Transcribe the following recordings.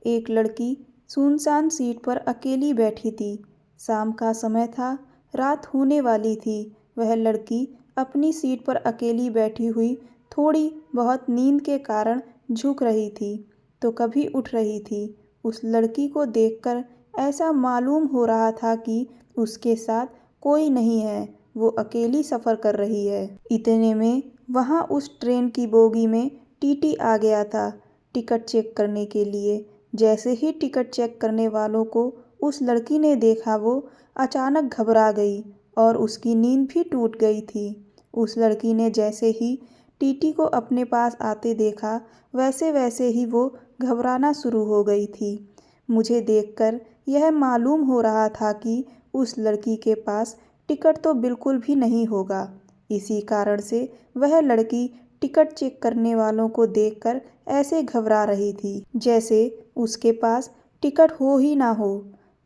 एक लड़की सुनसान सीट पर अकेली बैठी थी। शाम का समय था, रात होने वाली थी। वह लड़की अपनी सीट पर अकेली बैठी हुई थोड़ी बहुत नींद के कारण झुक रही थी तो कभी उठ रही थी। उस लड़की को देखकर ऐसा मालूम हो रहा था कि उसके साथ कोई नहीं है, वो अकेली सफ़र कर रही है। इतने में वहाँ उस ट्रेन की बोगी में टीटी आ गया था टिकट चेक करने के लिए। जैसे ही टिकट चेक करने वालों को उस लड़की ने देखा, वो अचानक घबरा गई और उसकी नींद भी टूट गई थी। उस लड़की ने जैसे ही टीटी को अपने पास आते देखा, वैसे वैसे ही वो घबराना शुरू हो गई थी। मुझे देखकर यह मालूम हो रहा था कि उस लड़की के पास टिकट तो बिल्कुल भी नहीं होगा। इसी कारण से वह लड़की टिकट चेक करने वालों को देखकर ऐसे घबरा रही थी जैसे उसके पास टिकट हो ही ना हो।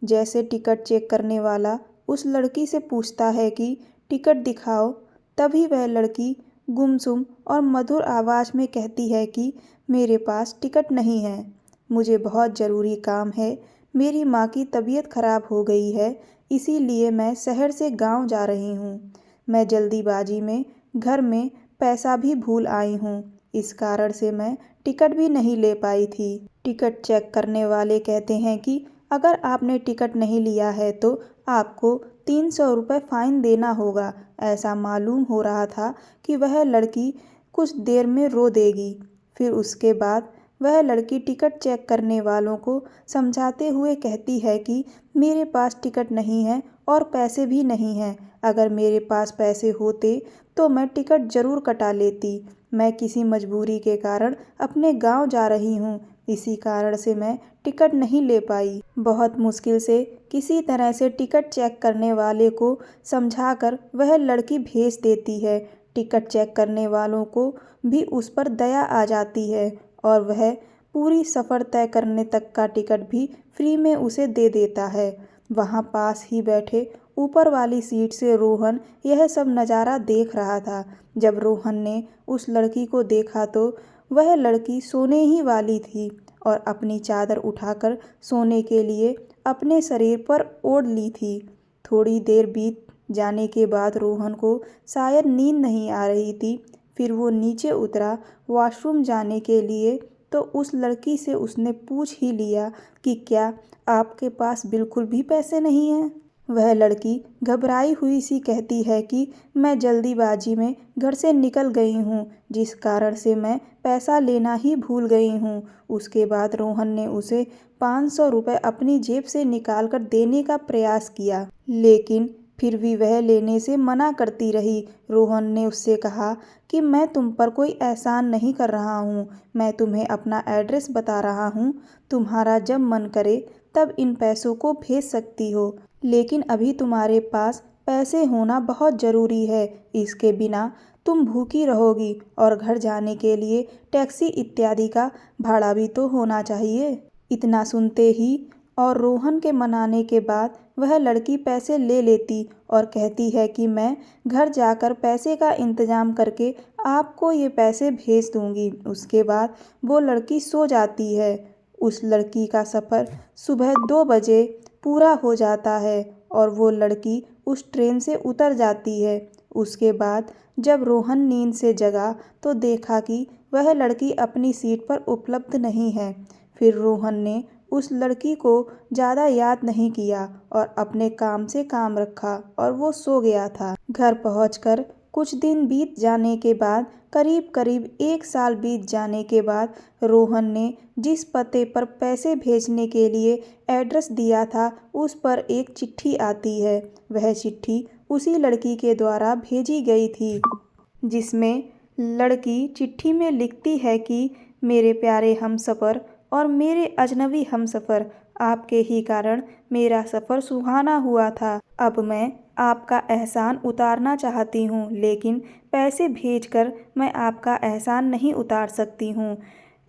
जैसे टिकट चेक करने वाला उस लड़की से पूछता है कि टिकट दिखाओ, तभी वह लड़की गुमसुम और मधुर आवाज़ में कहती है कि मेरे पास टिकट नहीं है, मुझे बहुत ज़रूरी काम है, मेरी माँ की तबीयत खराब हो गई है, इसीलिए मैं शहर से गांव जा रही हूँ। मैं जल्दीबाजी में घर में पैसा भी भूल आई हूँ, इस कारण से मैं टिकट भी नहीं ले पाई थी। टिकट चेक करने वाले कहते हैं कि अगर आपने टिकट नहीं लिया है तो आपको 300 रुपये फ़ाइन देना होगा। ऐसा मालूम हो रहा था कि वह लड़की कुछ देर में रो देगी। फिर उसके बाद वह लड़की टिकट चेक करने वालों को समझाते हुए कहती है कि मेरे पास टिकट नहीं है और पैसे भी नहीं हैं। अगर मेरे पास पैसे होते तो मैं टिकट ज़रूर कटा लेती। मैं किसी मजबूरी के कारण अपने गांव जा रही हूँ, इसी कारण से मैं टिकट नहीं ले पाई। बहुत मुश्किल से किसी तरह से टिकट चेक करने वाले को समझाकर वह लड़की भेज देती है। टिकट चेक करने वालों को भी उस पर दया आ जाती है और वह पूरी सफ़र तय करने तक का टिकट भी फ्री में उसे दे देता है। वहाँ पास ही बैठे ऊपर वाली सीट से रोहन यह सब नज़ारा देख रहा था। जब रोहन ने उस लड़की को देखा तो वह लड़की सोने ही वाली थी और अपनी चादर उठाकर सोने के लिए अपने शरीर पर ओढ़ ली थी। थोड़ी देर बीत जाने के बाद रोहन को शायद नींद नहीं आ रही थी। फिर वो नीचे उतरा वॉशरूम जाने के लिए तो उस लड़की से उसने पूछ ही लिया कि क्या आपके पास बिल्कुल भी पैसे नहीं हैं। वह लड़की घबराई हुई सी कहती है कि मैं जल्दीबाजी में घर से निकल गई हूँ, जिस कारण से मैं पैसा लेना ही भूल गई हूँ। उसके बाद रोहन ने उसे 500 रुपये अपनी जेब से निकाल कर देने का प्रयास किया, लेकिन फिर भी वह लेने से मना करती रही। रोहन ने उससे कहा कि मैं तुम पर कोई एहसान नहीं कर रहा हूँ, मैं तुम्हें अपना एड्रेस बता रहा हूँ, तुम्हारा जब मन करे तब इन पैसों को भेज सकती हो, लेकिन अभी तुम्हारे पास पैसे होना बहुत ज़रूरी है, इसके बिना तुम भूखी रहोगी और घर जाने के लिए टैक्सी इत्यादि का भाड़ा भी तो होना चाहिए। इतना सुनते ही और रोहन के मनाने के बाद वह लड़की पैसे ले लेती और कहती है कि मैं घर जाकर पैसे का इंतज़ाम करके आपको ये पैसे भेज दूंगी। उसके बाद वो लड़की सो जाती है। उस लड़की का सफ़र सुबह 2 बजे पूरा हो जाता है और वो लड़की उस ट्रेन से उतर जाती है। उसके बाद जब रोहन नींद से जगा तो देखा कि वह लड़की अपनी सीट पर उपलब्ध नहीं है। फिर रोहन ने उस लड़की को ज़्यादा याद नहीं किया और अपने काम से काम रखा और वो सो गया था। घर पहुंचकर कुछ दिन बीत जाने के बाद, करीब करीब 1 साल बीत जाने के बाद, रोहन ने जिस पते पर पैसे भेजने के लिए एड्रेस दिया था, उस पर एक चिट्ठी आती है। वह चिट्ठी उसी लड़की के द्वारा भेजी गई थी, जिसमें लड़की चिट्ठी में लिखती है कि मेरे प्यारे हमसफ़र और मेरे अजनबी हमसफ़र, आपके ही कारण मेरा सफ़र सुहाना हुआ था। अब मैं आपका एहसान उतारना चाहती हूँ, लेकिन पैसे भेजकर मैं आपका एहसान नहीं उतार सकती हूँ।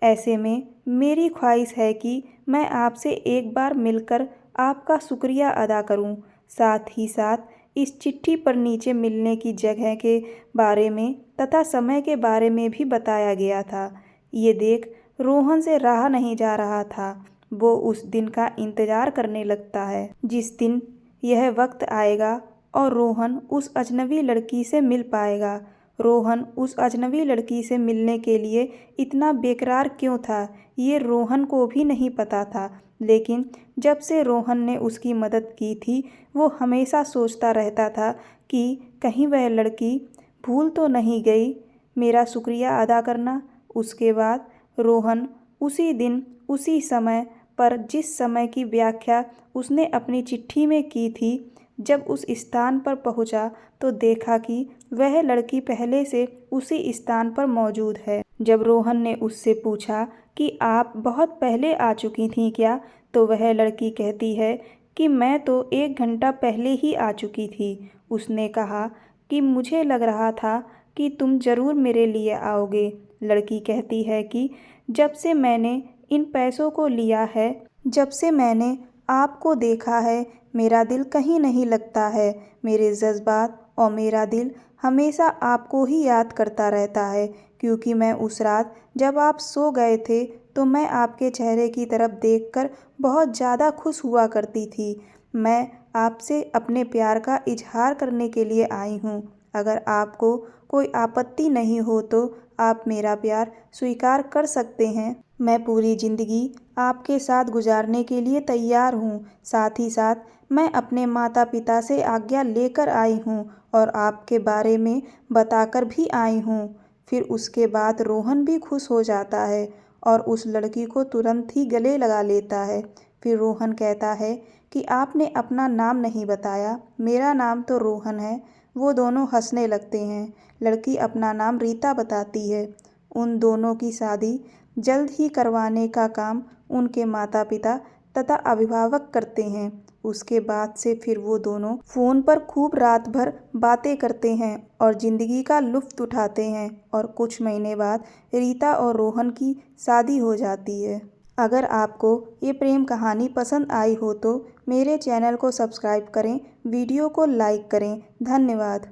ऐसे में मेरी ख्वाहिश है कि मैं आपसे एक बार मिलकर आपका शुक्रिया अदा करूँ। साथ ही साथ इस चिट्ठी पर नीचे मिलने की जगह के बारे में तथा समय के बारे में भी बताया गया था। ये देख रोहन से रहा नहीं जा रहा था। वो उस दिन का इंतज़ार करने लगता है जिस दिन यह वक्त आएगा और रोहन उस अजनबी लड़की से मिल पाएगा। रोहन उस अजनबी लड़की से मिलने के लिए इतना बेकरार क्यों था, ये रोहन को भी नहीं पता था। लेकिन जब से रोहन ने उसकी मदद की थी, वो हमेशा सोचता रहता था कि कहीं वह लड़की भूल तो नहीं गई मेरा शुक्रिया अदा करना। उसके बाद रोहन उसी दिन उसी समय पर, जिस समय की व्याख्या उसने अपनी चिट्ठी में की थी, जब उस स्थान पर पहुंचा तो देखा कि वह लड़की पहले से उसी स्थान पर मौजूद है। जब रोहन ने उससे पूछा कि आप बहुत पहले आ चुकी थीं क्या, तो वह लड़की कहती है कि मैं तो 1 घंटा पहले ही आ चुकी थी। उसने कहा कि मुझे लग रहा था कि तुम ज़रूर मेरे लिए आओगे। लड़की कहती है कि जब से मैंने इन पैसों को लिया है, जब से मैंने आपको देखा है, मेरा दिल कहीं नहीं लगता है। मेरे जज्बात और मेरा दिल हमेशा आपको ही याद करता रहता है, क्योंकि मैं उस रात जब आप सो गए थे तो मैं आपके चेहरे की तरफ देखकर बहुत ज़्यादा खुश हुआ करती थी। मैं आपसे अपने प्यार का इजहार करने के लिए आई हूँ। अगर आपको कोई आपत्ति नहीं हो तो आप मेरा प्यार स्वीकार कर सकते हैं। मैं पूरी ज़िंदगी आपके साथ गुजारने के लिए तैयार हूँ। साथ ही साथ मैं अपने माता पिता से आज्ञा लेकर आई हूँ और आपके बारे में बताकर भी आई हूँ। फिर उसके बाद रोहन भी खुश हो जाता है और उस लड़की को तुरंत ही गले लगा लेता है। फिर रोहन कहता है कि आपने अपना नाम नहीं बताया। मेरा नाम तो रोहन है। वो दोनों हंसने लगते हैं। लड़की अपना नाम रीता बताती है। उन दोनों की शादी जल्द ही करवाने का काम उनके माता पिता तथा अभिभावक करते हैं। उसके बाद से फिर वो दोनों फ़ोन पर खूब रात भर बातें करते हैं और ज़िंदगी का लुत्फ़ उठाते हैं और कुछ महीने बाद रीता और रोहन की शादी हो जाती है। अगर आपको ये प्रेम कहानी पसंद आई हो तो मेरे चैनल को सब्सक्राइब करें, वीडियो को लाइक करें। धन्यवाद।